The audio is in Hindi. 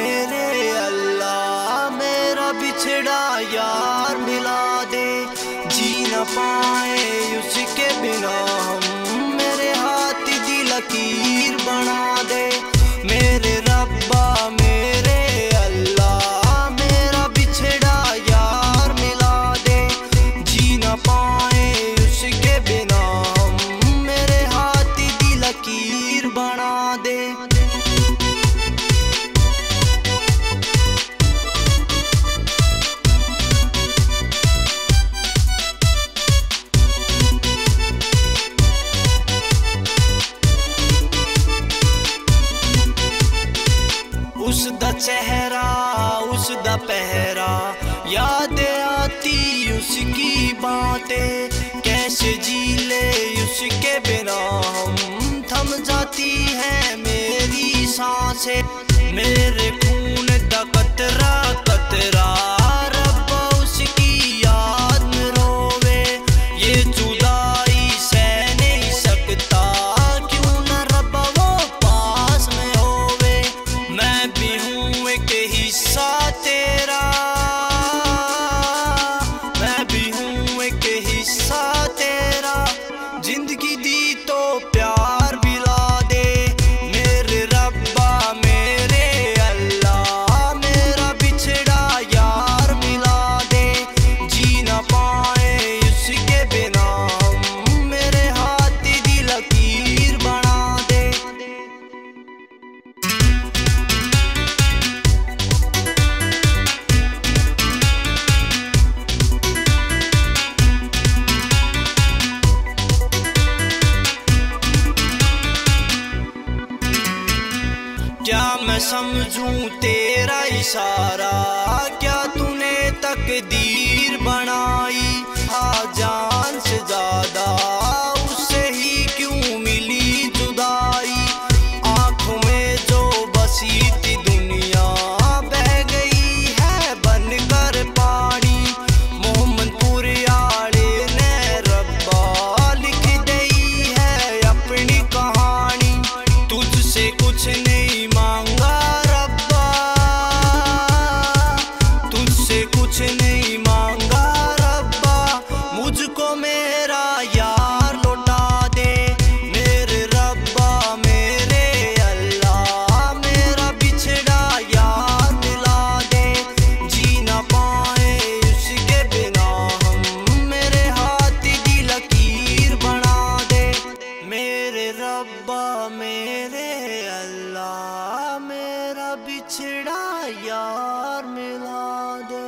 मेरे अल्लाह मेरा बिछड़ा यार मिला दे, जी न पाए उसके बिना हम, मेरे हाथ दी लकीर बना दे। मेरे रब्बा मेरे अल्लाह मेरा बिछड़ा यार मिला दे, जी न पाए उसके बिना हम, मेरे हाथ दी लकीर बना दे। उसदा चेहरा उसदा पहरा याद आती उसकी बातें, कैसे जी ले उसके बिना हम, थम जाती है मेरी सांसें। मेरे खून दा कतरा कतरा रब्बा उसकी याद में रोवे, ये जुदाई सह नहीं सकता क्यों न रब्बा वो पास में होवे। मैं भी हूँ एक हिस्सा तेरा, मैं भी हूँ एक हिस्सा तेरा, जिंदगी दी तो प्यार मिला दे। मेरे रब्बा मेरे अल्लाह मेरा बिछड़ा यार मिला दे, जी न पाए उसके बिना हम, मेरे हाथ दी लकीर बना दे। क्या मैं समझूं तेरा इशारा, क्या तूने तकदीर बनाई, जान से ज्यादा उससे ही क्यों मिली जुदाई। आंखों में जो बसी थी दुनिया बह गई है बनकर पानी, मोहम्मदपुर आड़े ने रब्बा लिख दी है अपनी कहानी। तुझसे कुछ नहीं मांगा रब्बा, तुझसे कुछ नहीं मांगा रब्बा, मुझको मेरा यार लौटा दे। मेरे रब्बा मेरे अल्लाह मेरा बिछड़ा यार मिला दे, जी न पाए उसके बिना हम, मेरे हाथ दी लकीर बना दे। मेरे रब्बा मेरे अल्लाह मेरा बिछड़ा यार मिला दे।